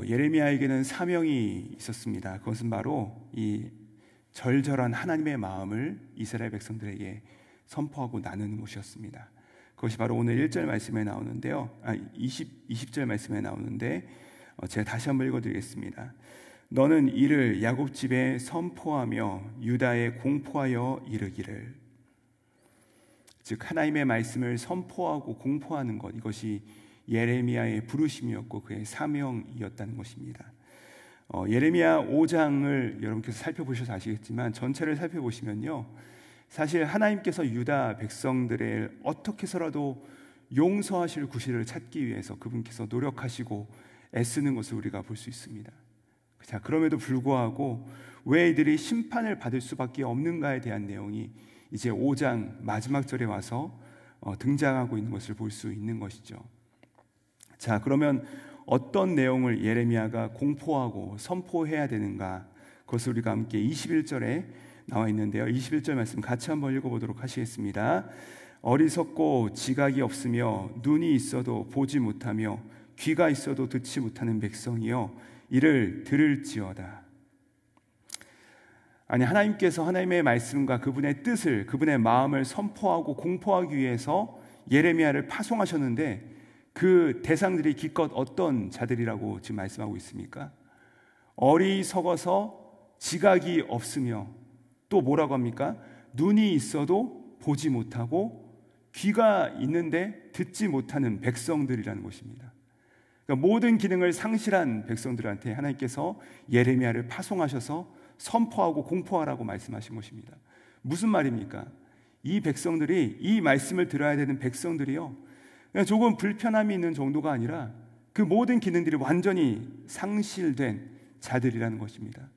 예레미야에게는 사명이 있었습니다. 그것은 바로 이 절절한 하나님의 마음을 이스라엘 백성들에게 선포하고 나누는 것이었습니다. 그것이 바로 오늘 1절 말씀에 나오는데요. 20절 말씀에 나오는데 제가 다시 한번 읽어드리겠습니다. 너는 이를 야곱 집에 선포하며 유다에 공포하여 이르기를. 즉 하나님의 말씀을 선포하고 공포하는 것, 이것이 예레미야의 부르심이었고 그의 사명이었다는 것입니다. 예레미야 5장을 여러분께서 살펴보셔서 아시겠지만 전체를 살펴보시면요, 사실 하나님께서 유다 백성들을 어떻게 해서라도 용서하실 구실을 찾기 위해서 그분께서 노력하시고 애쓰는 것을 우리가 볼 수 있습니다. 자, 그럼에도 불구하고 왜 이들이 심판을 받을 수밖에 없는가에 대한 내용이 이제 5장 마지막 절에 와서 등장하고 있는 것을 볼 수 있는 것이죠. 자, 그러면 어떤 내용을 예레미야가 공포하고 선포해야 되는가, 그것을 우리가 함께 21절에 나와 있는데요, 21절 말씀 같이 한번 읽어보도록 하시겠습니다. 어리석고 지각이 없으며 눈이 있어도 보지 못하며 귀가 있어도 듣지 못하는 백성이여 이를 들을지어다. 아니, 하나님께서 하나님의 말씀과 그분의 뜻을, 그분의 마음을 선포하고 공포하기 위해서 예레미야를 파송하셨는데 그 대상들이 기껏 어떤 자들이라고 지금 말씀하고 있습니까? 어리석어서 지각이 없으며 또 뭐라고 합니까? 눈이 있어도 보지 못하고 귀가 있는데 듣지 못하는 백성들이라는 것입니다. 그러니까 모든 기능을 상실한 백성들한테 하나님께서 예레미야를 파송하셔서 선포하고 공포하라고 말씀하신 것입니다. 무슨 말입니까? 이 백성들이, 이 말씀을 들어야 되는 백성들이요, 그냥 조금 불편함이 있는 정도가 아니라 그 모든 기능들이 완전히 상실된 자들이라는 것입니다.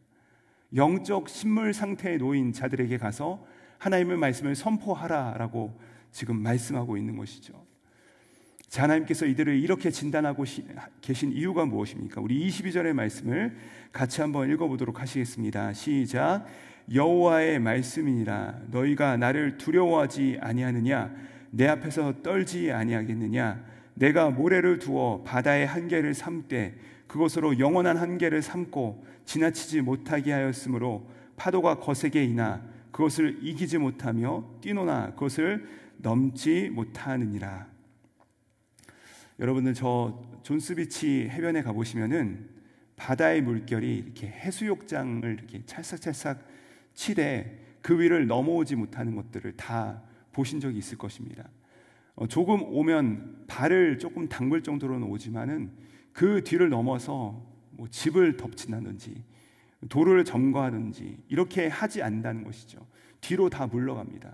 영적 신물 상태에 놓인 자들에게 가서 하나님의 말씀을 선포하라라고 지금 말씀하고 있는 것이죠. 자, 하나님께서 이들을 이렇게 진단하고 계신 이유가 무엇입니까? 우리 22절의 말씀을 같이 한번 읽어보도록 하시겠습니다. 시작. 여호와의 말씀이니라. 너희가 나를 두려워하지 아니하느냐? 내 앞에서 떨지 아니하겠느냐? 내가 모래를 두어 바다의 한계를 삼되 그것으로 영원한 한계를 삼고 지나치지 못하게 하였으므로 파도가 거세게 이나 그것을 이기지 못하며 뛰노나 그것을 넘지 못하느니라. 여러분들, 저 존스비치 해변에 가보시면은 바다의 물결이 이렇게 해수욕장을 이렇게 찰싹찰싹 치되 그 위를 넘어오지 못하는 것들을 다 보신 적이 있을 것입니다. 조금 오면 발을 조금 담글 정도로는 오지만은 그 뒤를 넘어서 뭐 집을 덮친다든지 도로를 점거하든지 이렇게 하지 않는다는 것이죠. 뒤로 다 물러갑니다.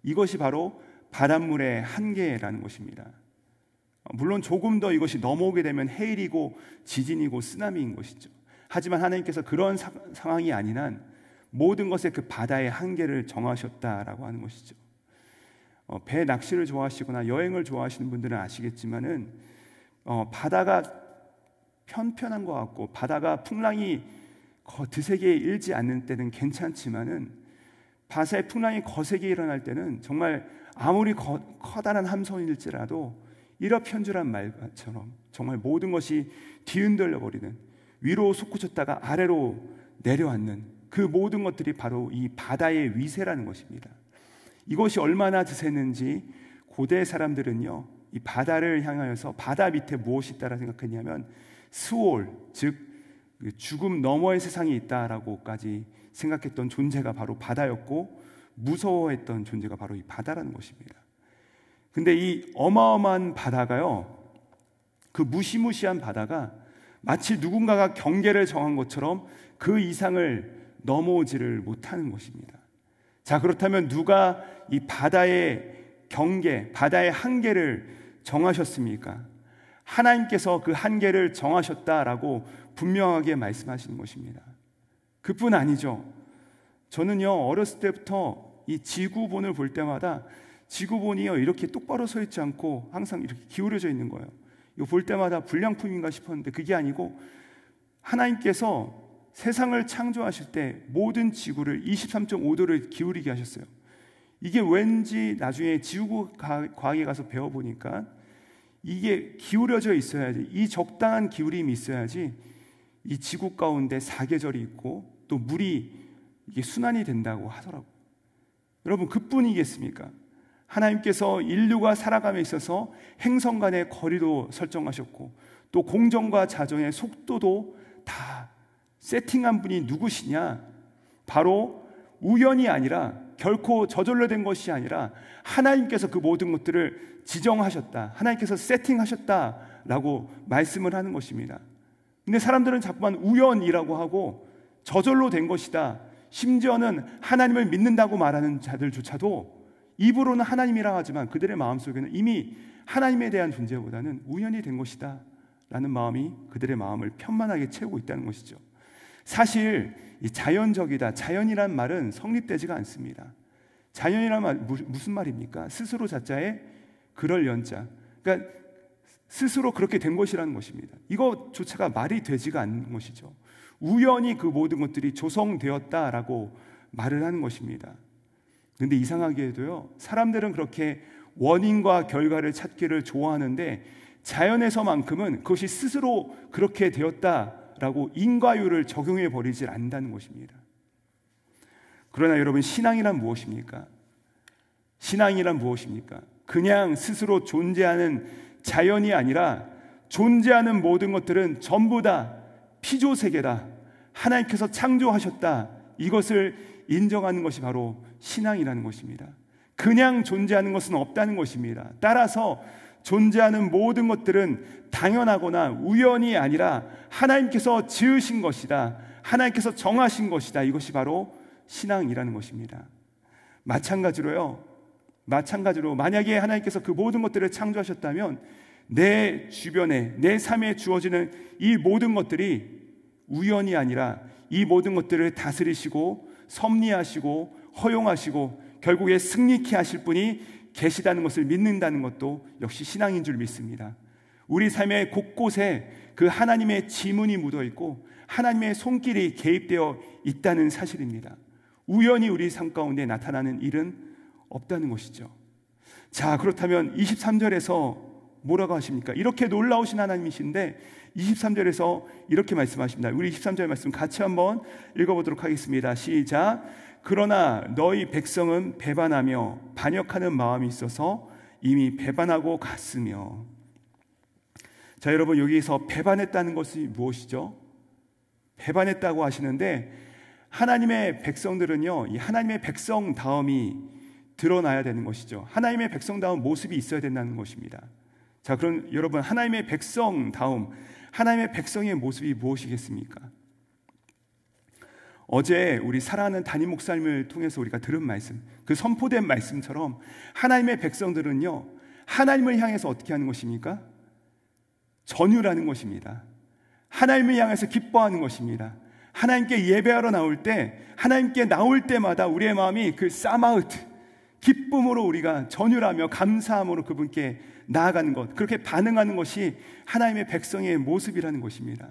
이것이 바로 바닷물의 한계라는 것입니다. 물론 조금 더 이것이 넘어오게 되면 해일이고 지진이고 쓰나미인 것이죠. 하지만 하나님께서 그런 상황이 아닌 한 모든 것에 그 바다의 한계를 정하셨다라고 하는 것이죠. 배 낚시를 좋아하시거나 여행을 좋아하시는 분들은 아시겠지만은 바다가 편편한 것 같고 바다가 풍랑이 드세게 일지 않는 때는 괜찮지만은 바다의 풍랑이 거세게 일어날 때는 정말 아무리 커다란 함선일지라도 일어편주란 말처럼 정말 모든 것이 뒤흔들려 버리는, 위로 솟구쳤다가 아래로 내려앉는 그 모든 것들이 바로 이 바다의 위세라는 것입니다. 이것이 얼마나 드셌는지 고대 사람들은요, 이 바다를 향하여서 바다 밑에 무엇이 있다라 생각했냐면 스올, 즉 죽음 너머의 세상이 있다라고까지 생각했던 존재가 바로 바다였고 무서워했던 존재가 바로 이 바다라는 것입니다. 근데 이 어마어마한 바다가요, 그 무시무시한 바다가 마치 누군가가 경계를 정한 것처럼 그 이상을 넘어오지를 못하는 것입니다. 자, 그렇다면 누가 이 바다의 경계, 바다의 한계를 정하셨습니까? 하나님께서 그 한계를 정하셨다라고 분명하게 말씀하시는 것입니다. 그뿐 아니죠. 저는요, 어렸을 때부터 이 지구본을 볼 때마다 지구본이요, 이렇게 똑바로 서 있지 않고 항상 이렇게 기울어져 있는 거예요. 이거 볼 때마다 불량품인가 싶었는데 그게 아니고 하나님께서 세상을 창조하실 때 모든 지구를 23.5도를 기울이게 하셨어요. 이게 왠지 나중에 지구과학에 가서 배워보니까 이게 기울여져 있어야지, 이 적당한 기울임이 있어야지 이 지구 가운데 사계절이 있고 또 물이 이게 순환이 된다고 하더라고요. 여러분, 그뿐이겠습니까? 하나님께서 인류가 살아감에 있어서 행성 간의 거리도 설정하셨고 또 공정과 자정의 속도도 다 세팅한 분이 누구시냐? 바로 우연이 아니라 결코 저절로 된 것이 아니라 하나님께서 그 모든 것들을 지정하셨다, 하나님께서 세팅하셨다라고 말씀을 하는 것입니다. 근데 사람들은 자꾸만 우연이라고 하고 저절로 된 것이다, 심지어는 하나님을 믿는다고 말하는 자들조차도 입으로는 하나님이라 하지만 그들의 마음속에는 이미 하나님에 대한 존재보다는 우연이 된 것이다 라는 마음이 그들의 마음을 편만하게 채우고 있다는 것이죠. 사실 이 자연적이다, 자연이란 말은 성립되지가 않습니다. 자연이란 말 무슨 말입니까? 스스로 자자에 그럴 연자, 그러니까 스스로 그렇게 된 것이라는 것입니다. 이것조차가 말이 되지가 않는 것이죠. 우연히 그 모든 것들이 조성되었다라고 말을 하는 것입니다. 그런데 이상하게도요, 사람들은 그렇게 원인과 결과를 찾기를 좋아하는데 자연에서만큼은 그것이 스스로 그렇게 되었다라고 인과율을 적용해 버리질 않는다는 것입니다. 그러나 여러분, 신앙이란 무엇입니까? 신앙이란 무엇입니까? 그냥 스스로 존재하는 자연이 아니라 존재하는 모든 것들은 전부 다 피조세계다, 하나님께서 창조하셨다, 이것을 인정하는 것이 바로 신앙이라는 것입니다. 그냥 존재하는 것은 없다는 것입니다. 따라서 존재하는 모든 것들은 당연하거나 우연이 아니라 하나님께서 지으신 것이다, 하나님께서 정하신 것이다, 이것이 바로 신앙이라는 것입니다. 마찬가지로 만약에 하나님께서 그 모든 것들을 창조하셨다면 내 주변에, 내 삶에 주어지는 이 모든 것들이 우연이 아니라 이 모든 것들을 다스리시고 섭리하시고 허용하시고 결국에 승리케 하실 분이 계시다는 것을 믿는다는 것도 역시 신앙인 줄 믿습니다. 우리 삶의 곳곳에 그 하나님의 지문이 묻어 있고 하나님의 손길이 개입되어 있다는 사실입니다. 우연히 우리 삶 가운데 나타나는 일은 없다는 것이죠. 자, 그렇다면 23절에서 뭐라고 하십니까? 이렇게 놀라우신 하나님이신데 23절에서 이렇게 말씀하십니다. 우리 23절 말씀 같이 한번 읽어보도록 하겠습니다. 시작. 그러나 너희 백성은 배반하며 반역하는 마음이 있어서 이미 배반하고 갔으며. 자, 여러분, 여기서 배반했다는 것이 무엇이죠? 배반했다고 하시는데 하나님의 백성들은요, 이 하나님의 백성다움이 드러나야 되는 것이죠. 하나님의 백성다운 모습이 있어야 된다는 것입니다. 자, 그럼 여러분, 하나님의 백성다움, 하나님의 백성의 모습이 무엇이겠습니까? 어제 우리 사랑하는 담임 목사님을 통해서 우리가 들은 말씀, 그 선포된 말씀처럼 하나님의 백성들은요, 하나님을 향해서 어떻게 하는 것입니까? 전율하는 것입니다. 하나님을 향해서 기뻐하는 것입니다. 하나님께 예배하러 나올 때, 하나님께 나올 때마다 우리의 마음이 그 사마우트, 기쁨으로 우리가 전율하며 감사함으로 그분께 나아가는 것, 그렇게 반응하는 것이 하나님의 백성의 모습이라는 것입니다.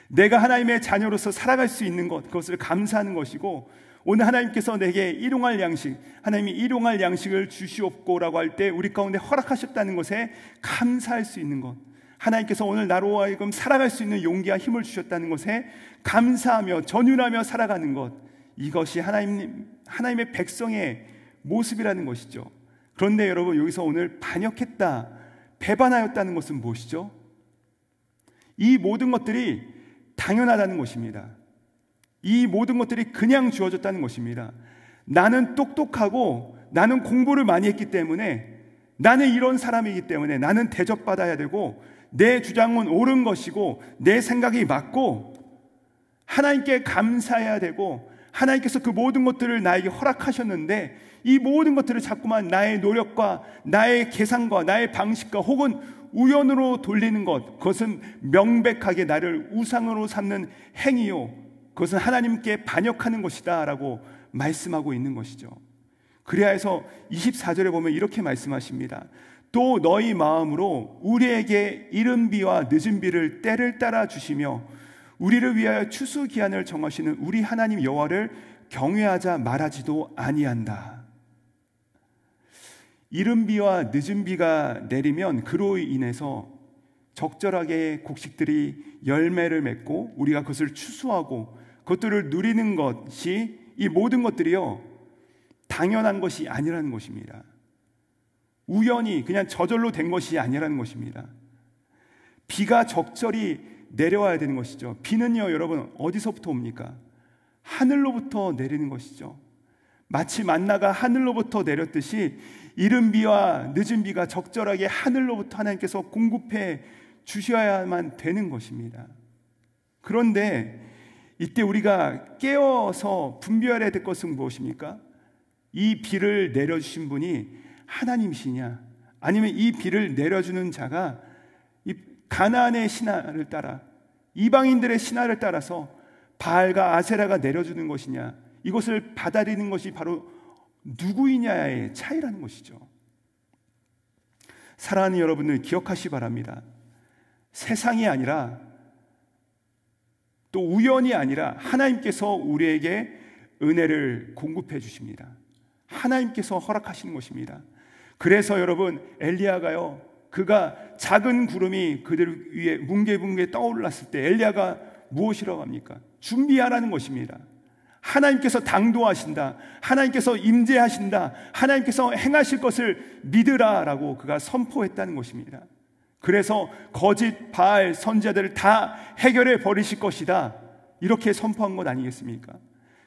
내가 하나님의 자녀로서 살아갈 수 있는 것, 그것을 감사하는 것이고, 오늘 하나님께서 내게 일용할 양식, 하나님이 일용할 양식을 주시옵고라고 할 때 우리 가운데 허락하셨다는 것에 감사할 수 있는 것, 하나님께서 오늘 나로 하여금 살아갈 수 있는 용기와 힘을 주셨다는 것에 감사하며 전율하며 살아가는 것, 이것이 하나님의 백성의 모습이라는 것이죠. 그런데 여러분, 여기서 오늘 반역했다, 배반하였다는 것은 무엇이죠? 이 모든 것들이 당연하다는 것입니다. 이 모든 것들이 그냥 주어졌다는 것입니다. 나는 똑똑하고 나는 공부를 많이 했기 때문에, 나는 이런 사람이기 때문에 나는 대접받아야 되고, 내 주장은 옳은 것이고 내 생각이 맞고 하나님께 감사해야 되고, 하나님께서 그 모든 것들을 나에게 허락하셨는데 이 모든 것들을 자꾸만 나의 노력과 나의 계산과 나의 방식과 혹은 우연으로 돌리는 것, 그것은 명백하게 나를 우상으로 삼는 행위요, 그것은 하나님께 반역하는 것이다 라고 말씀하고 있는 것이죠. 그래야 해서 24절에 보면 이렇게 말씀하십니다. 또 너희 마음으로 우리에게 이른 비와 늦은 비를 때를 따라 주시며 우리를 위하여 추수 기한을 정하시는 우리 하나님 여호와를 경외하자 말하지도 아니한다. 이른 비와 늦은 비가 내리면 그로 인해서 적절하게 곡식들이 열매를 맺고 우리가 그것을 추수하고 그것들을 누리는 것이, 이 모든 것들이요 당연한 것이 아니라는 것입니다. 우연히 그냥 저절로 된 것이 아니라는 것입니다. 비가 적절히 내려와야 되는 것이죠. 비는요 여러분 어디서부터 옵니까? 하늘로부터 내리는 것이죠. 마치 만나가 하늘로부터 내렸듯이 이른 비와 늦은 비가 적절하게 하늘로부터 하나님께서 공급해 주셔야만 되는 것입니다. 그런데 이때 우리가 깨어서 분별해야 될 것은 무엇입니까? 이 비를 내려주신 분이 하나님이시냐, 아니면 이 비를 내려주는 자가 이 가나안의 신화를 따라, 이방인들의 신화를 따라서 바알과 아세라가 내려주는 것이냐, 이것을 받아들이는 것이 바로 누구이냐의 차이라는 것이죠. 사랑하는 여러분들 기억하시기 바랍니다. 세상이 아니라 또 우연이 아니라 하나님께서 우리에게 은혜를 공급해 주십니다. 하나님께서 허락하시는 것입니다. 그래서 여러분 엘리야가요, 그가 작은 구름이 그들 위에 뭉게뭉게 떠올랐을 때 엘리야가 무엇이라고 합니까? 준비하라는 것입니다. 하나님께서 당도하신다, 하나님께서 임재하신다, 하나님께서 행하실 것을 믿으라라고 그가 선포했다는 것입니다. 그래서 거짓 바알 선지자들을 다 해결해 버리실 것이다, 이렇게 선포한 것 아니겠습니까?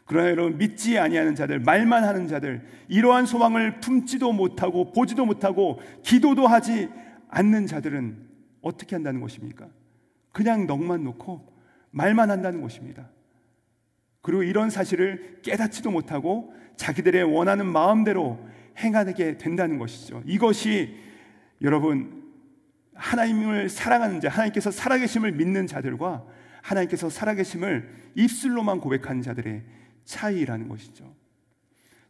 그러나 여러분, 믿지 아니하는 자들, 말만 하는 자들, 이러한 소망을 품지도 못하고 보지도 못하고 기도도 하지 않는 자들은 어떻게 한다는 것입니까? 그냥 넋만 놓고 말만 한다는 것입니다. 그리고 이런 사실을 깨닫지도 못하고 자기들의 원하는 마음대로 행하게 된다는 것이죠. 이것이 여러분, 하나님을 사랑하는 자, 하나님께서 살아계심을 믿는 자들과 하나님께서 살아계심을 입술로만 고백하는 자들의 차이라는 것이죠.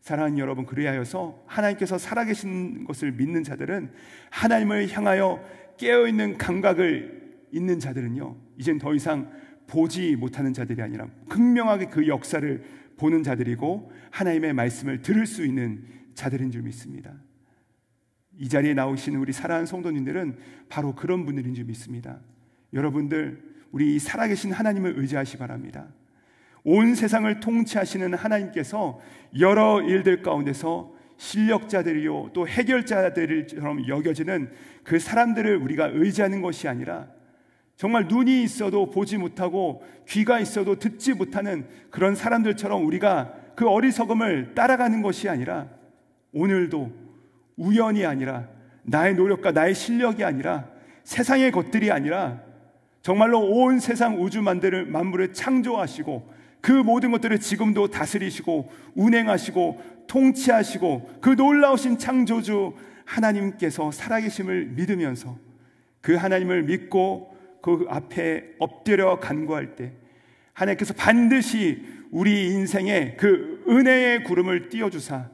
사랑하는 여러분, 그리하여서 하나님께서 살아계신 것을 믿는 자들은, 하나님을 향하여 깨어있는 감각을 있는 자들은요, 이젠 더 이상 보지 못하는 자들이 아니라 극명하게 그 역사를 보는 자들이고 하나님의 말씀을 들을 수 있는 자들인 줄 믿습니다. 이 자리에 나오신 우리 사랑하는 성도님들은 바로 그런 분들인 줄 믿습니다. 여러분들, 우리 살아계신 하나님을 의지하시기 바랍니다. 온 세상을 통치하시는 하나님께서 여러 일들 가운데서 실력자들이요 또 해결자들처럼 여겨지는 그 사람들을 우리가 의지하는 것이 아니라, 정말 눈이 있어도 보지 못하고 귀가 있어도 듣지 못하는 그런 사람들처럼 우리가 그 어리석음을 따라가는 것이 아니라, 오늘도 우연이 아니라, 나의 노력과 나의 실력이 아니라, 세상의 것들이 아니라 정말로 온 세상 우주 만물을 창조하시고 그 모든 것들을 지금도 다스리시고 운행하시고 통치하시고 그 놀라우신 창조주 하나님께서 살아계심을 믿으면서 그 하나님을 믿고 그 앞에 엎드려 간구할 때, 하나님께서 반드시 우리 인생에 그 은혜의 구름을 띄워주사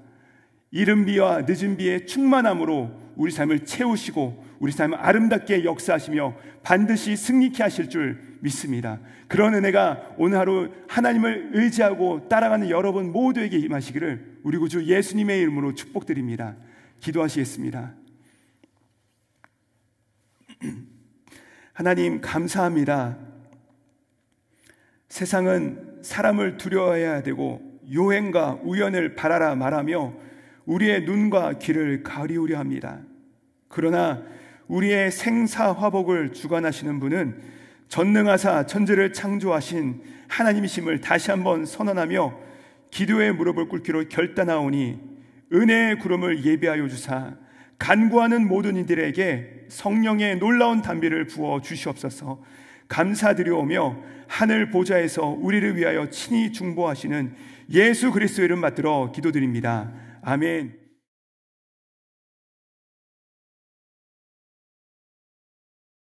이른 비와 늦은 비의 충만함으로 우리 삶을 채우시고 우리 삶을 아름답게 역사하시며 반드시 승리케 하실 줄 믿습니다. 그런 은혜가 오늘 하루 하나님을 의지하고 따라가는 여러분 모두에게 임하시기를 우리 구주 예수님의 이름으로 축복드립니다. 기도하시겠습니다. 하나님, 감사합니다. 세상은 사람을 두려워해야 되고 요행과 우연을 바라라 말하며 우리의 눈과 귀를 가리우려 합니다. 그러나 우리의 생사화복을 주관하시는 분은 전능하사 천지를 창조하신 하나님이심을 다시 한번 선언하며 기도의 무릎을 꿇기로 결단하오니, 은혜의 구름을 예비하여 주사 간구하는 모든 이들에게 성령의 놀라운 단비를 부어 주시옵소서. 감사드리오며 하늘 보좌에서 우리를 위하여 친히 중보하시는 예수 그리스도 이름 받들어 기도드립니다. 아멘.